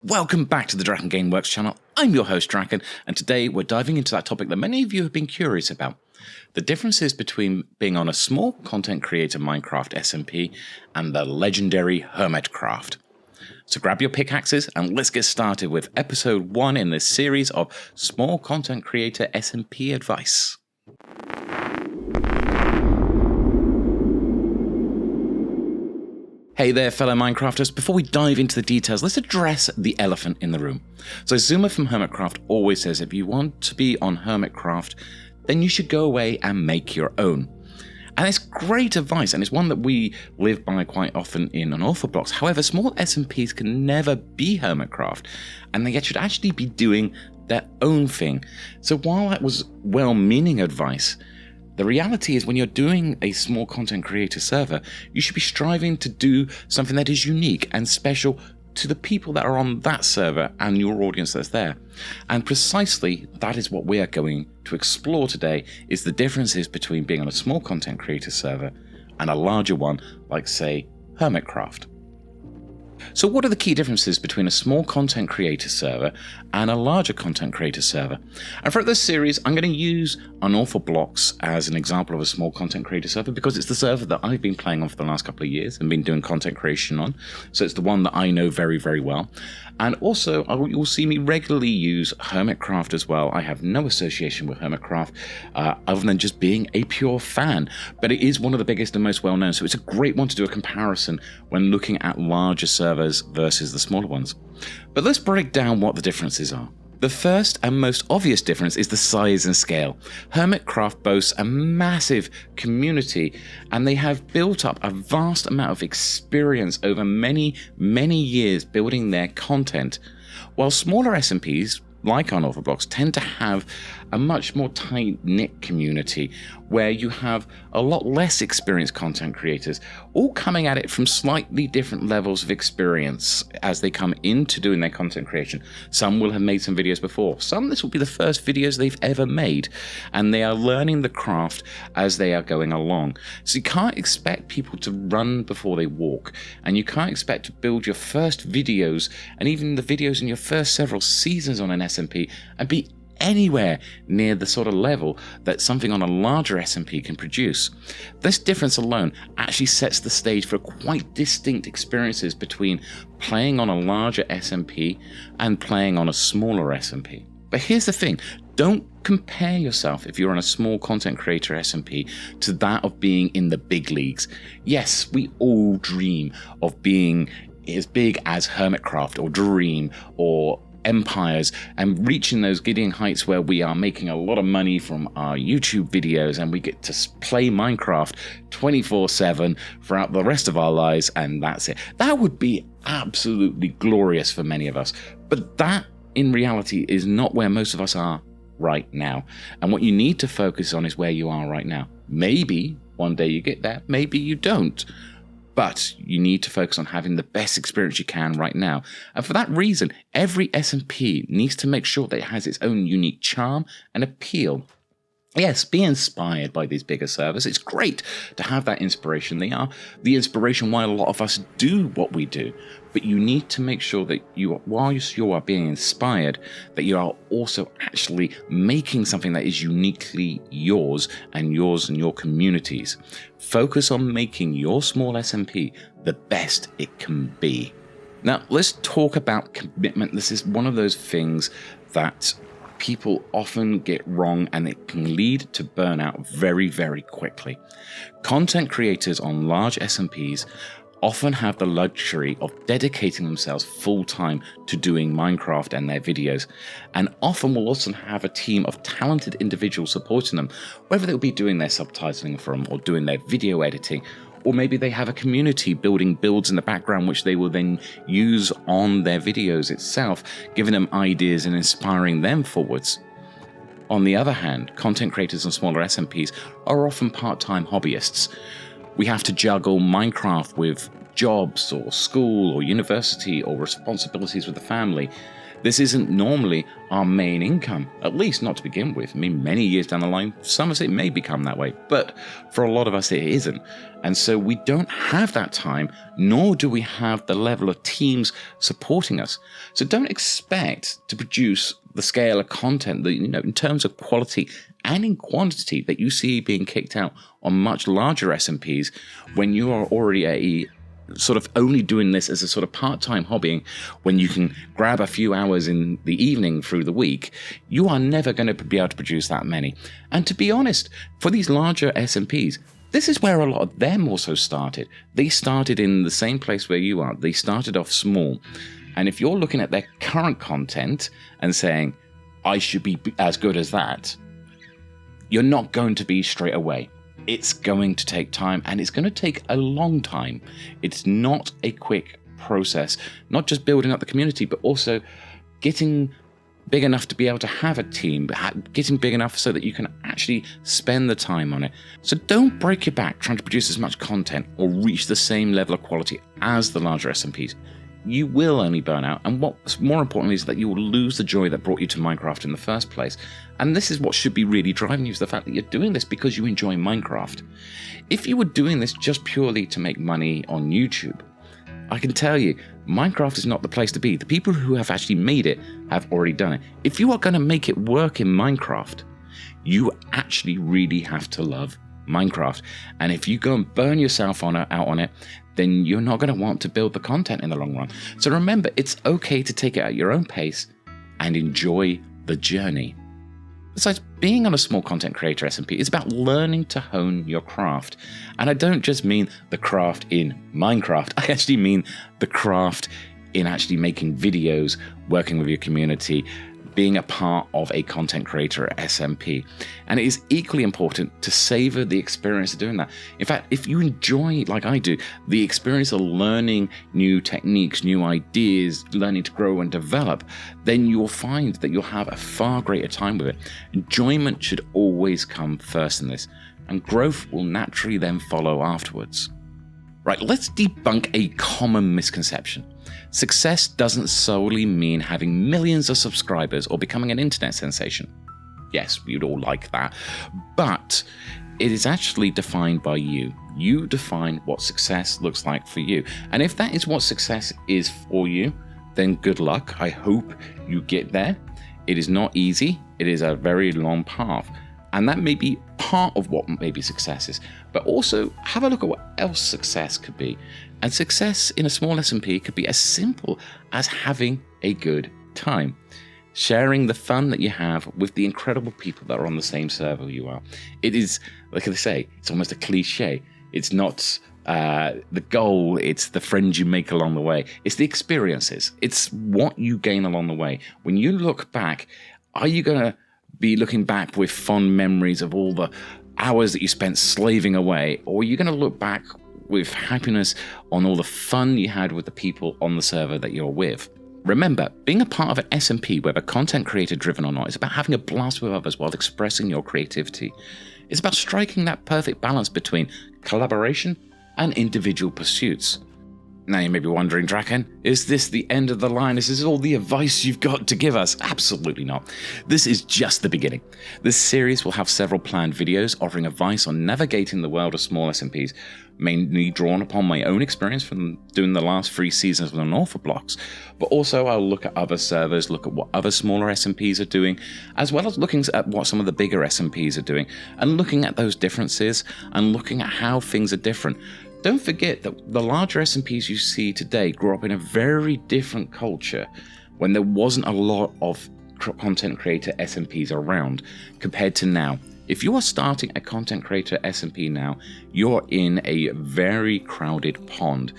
Welcome back to the DrakenGameWerks channel. I'm your host Draken, and today we're diving into that topic that many of you have been curious about. The differences between being on a small content creator Minecraft SMP and the legendary Hermitcraft. So grab your pickaxes and let's get started with episode 1 in this series of Small Content Creator SMP Advice. Hey there fellow Minecrafters, before we dive into the details, let's address the elephant in the room. So Zuma from Hermitcraft always says if you want to be on Hermitcraft, then you should go away and make your own. And it's great advice, and it's one that we live by quite often in Unorthoblocks. However, small SMPs can never be Hermitcraft, and they should actually be doing their own thing. So while that was well-meaning advice, the reality is when you're doing a small content creator server, you should be striving to do something that is unique and special to the people that are on that server and your audience that's there. And precisely that is what we are going to explore today, is the differences between being on a small content creator server and a larger one like, say, Hermitcraft. So what are the key differences between a small content creator server and a larger content creator server? And for this series, I'm going to use Unorthoblocks as an example of a small content creator server because it's the server that I've been playing on for the last couple of years and been doing content creation on. So it's the one that I know very, very well. And also, you'll see me regularly use Hermitcraft as well. I have no association with Hermitcraft other than just being a pure fan. But it is one of the biggest and most well-known, so it's a great one to do a comparison when looking at larger servers versus the smaller ones. But let's break down what the differences are. The first and most obvious difference is the size and scale. Hermitcraft boasts a massive community, and they have built up a vast amount of experience over many, many years building their content, while smaller SMPs like Unorthoblocks tend to have a much more tight-knit community where you have a lot less experienced content creators all coming at it from slightly different levels of experience as they come into doing their content creation. Some will have made some videos before. Some, this will be the first videos they've ever made, and they are learning the craft as they are going along. So you can't expect people to run before they walk, and you can't expect to build your first videos and even the videos in your first several seasons on an SMP and be anywhere near the sort of level that something on a larger SMP can produce. This difference alone actually sets the stage for quite distinct experiences between playing on a larger SMP and playing on a smaller SMP. But here's the thing, don't compare yourself if you're on a small content creator SMP to that of being in the big leagues. Yes, we all dream of being as big as Hermitcraft or Dream or Empires and reaching those gideon heights where we are making a lot of money from our YouTube videos and we get to play Minecraft 24/7 throughout the rest of our lives, and that's it. That would be absolutely glorious for many of us, but that in reality is not where most of us are right now. And what you need to focus on is where you are right now. Maybe one day you get there, maybe you don't. But you need to focus on having the best experience you can right now. And for that reason, every SMP needs to make sure that it has its own unique charm and appeal. Yes, be inspired by these bigger servers. It's great to have that inspiration. They are the inspiration why a lot of us do what we do. But you need to make sure that while you are being inspired, that you are also actually making something that is uniquely yours and your community's. Focus on making your small SMP the best it can be. Now, let's talk about commitment. This is one of those things that people often get wrong, and it can lead to burnout very, very quickly. Content creators on large SMPs often have the luxury of dedicating themselves full-time to doing Minecraft and their videos, and often will also have a team of talented individuals supporting them, whether they'll be doing their subtitling for them or doing their video editing, or maybe they have a community building builds in the background which they will then use on their videos itself, giving them ideas and inspiring them forwards. On the other hand, content creators on smaller SMPs are often part-time hobbyists. We have to juggle Minecraft with jobs or school or university or responsibilities with the family. This isn't normally our main income, at least not to begin with. I mean, many years down the line, some of us it may become that way, but for a lot of us it isn't. And so we don't have that time, nor do we have the level of teams supporting us. So don't expect to produce the scale of content that, in terms of quality and in quantity that you see being kicked out on much larger SMPs when you are already a sort of only doing this as a sort of part-time hobby, when you can grab a few hours in the evening through the week. You are never going to be able to produce that many. And to be honest, for these larger SMPs, this is where a lot of them also started. They started in the same place where you are. They started off small. And if you're looking at their current content and saying, I should be as good as that, you're not going to be straight away. It's going to take time, and it's going to take a long time. It's not a quick process, not just building up the community, but also getting big enough to be able to have a team, but getting big enough so that you can actually spend the time on it. So don't break your back trying to produce as much content or reach the same level of quality as the larger SMPs. You will only burn out, and what's more importantly is that you will lose the joy that brought you to Minecraft in the first place. And this is what should be really driving you, is the fact that you're doing this because you enjoy Minecraft. If you were doing this just purely to make money on YouTube, I can tell you, Minecraft is not the place to be. The people who have actually made it have already done it. If you are going to make it work in Minecraft, you actually really have to love Minecraft. And if you go and burn yourself out on it, then you're not going to want to build the content in the long run. So remember, it's okay to take it at your own pace and enjoy the journey. Besides, being on a small content creator SMP is about learning to hone your craft. And I don't just mean the craft in Minecraft, I actually mean the craft in actually making videos, working with your community, being a part of a content creator at SMP. And it is equally important to savor the experience of doing that. In fact, if you enjoy, like I do, the experience of learning new techniques, new ideas, learning to grow and develop, then you'll find that you'll have a far greater time with it. Enjoyment should always come first in this, and growth will naturally then follow afterwards. Right, let's debunk a common misconception. Success doesn't solely mean having millions of subscribers or becoming an internet sensation. Yes, we'd all like that, but it is actually defined by you. You define what success looks like for you. And if that is what success is for you, then good luck. I hope you get there. It is not easy. It is a very long path. And that may be part of what maybe success is. But also have a look at what else success could be. And success in a small SMP could be as simple as having a good time. Sharing the fun that you have with the incredible people that are on the same server you are. It is, like they say, it's almost a cliche. It's not the goal, it's the friends you make along the way. It's the experiences. It's what you gain along the way. When you look back, are you going to be looking back with fond memories of all the hours that you spent slaving away, or are you going to look back with happiness on all the fun you had with the people on the server that you're with? Remember, being a part of an SMP, whether content creator driven or not, is about having a blast with others while expressing your creativity. It's about striking that perfect balance between collaboration and individual pursuits. Now you may be wondering, Draken, is this the end of the line? Is this all the advice you've got to give us? Absolutely not. This is just the beginning. This series will have several planned videos offering advice on navigating the world of small SMPs, mainly drawn upon my own experience from doing the last 3 seasons of Unorthoblocks, but also I'll look at other servers, look at what other smaller SMPs are doing, as well as looking at what some of the bigger SMPs are doing, and looking at those differences and looking at how things are different. Don't forget that the larger SMPs you see today grew up in a very different culture when there wasn't a lot of content creator SMPs around compared to now. If you are starting a content creator SMP now, you're in a very crowded pond.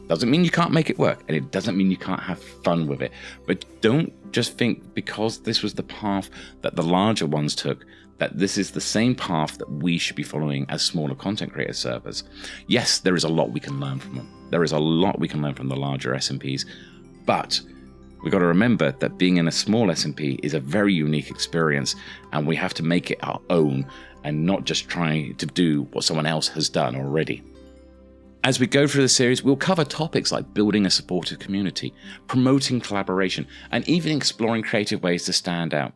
Doesn't mean you can't make it work, and it doesn't mean you can't have fun with it. But don't just think because this was the path that the larger ones took, that this is the same path that we should be following as smaller content creator servers. Yes, there is a lot we can learn from them. There is a lot we can learn from the larger SMPs, but we've got to remember that being in a small SMP is a very unique experience, and we have to make it our own and not just try to do what someone else has done already. As we go through the series, we'll cover topics like building a supportive community, promoting collaboration, and even exploring creative ways to stand out.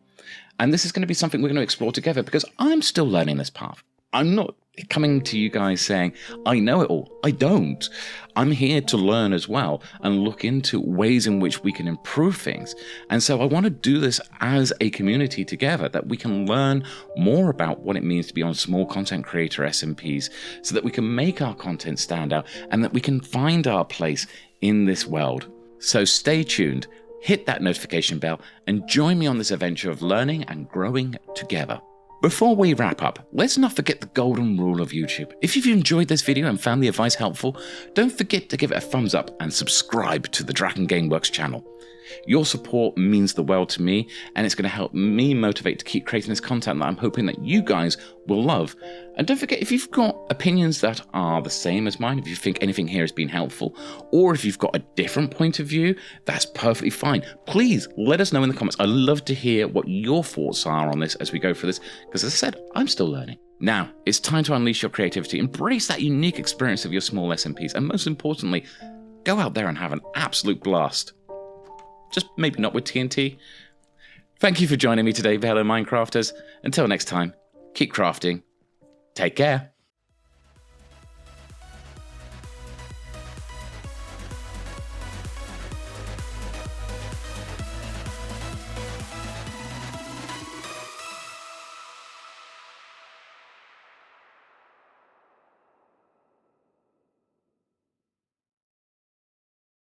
And this is going to be something we're going to explore together because I'm still learning this path. I'm not coming to you guys saying, I know it all. I don't. I'm here to learn as well and look into ways in which we can improve things. And so I want to do this as a community together, that we can learn more about what it means to be on small content creator SMPs so that we can make our content stand out and that we can find our place in this world. So stay tuned, hit that notification bell, and join me on this adventure of learning and growing together. Before we wrap up, let's not forget the golden rule of YouTube. If you've enjoyed this video and found the advice helpful, don't forget to give it a thumbs up and subscribe to the DrakenGameWerks channel. Your support means the world to me, and it's going to help me motivate to keep creating this content that I'm hoping that you guys will love. And don't forget, if you've got opinions that are the same as mine, if you think anything here has been helpful, or if you've got a different point of view, that's perfectly fine. Please let us know in the comments. I'd love to hear what your thoughts are on this as we go through this, because as I said, I'm still learning. Now, it's time to unleash your creativity, embrace that unique experience of your small SMPs, and most importantly, go out there and have an absolute blast. Just maybe not with TNT. Thank you for joining me today, fellow Minecrafters. Until next time, keep crafting. Take care.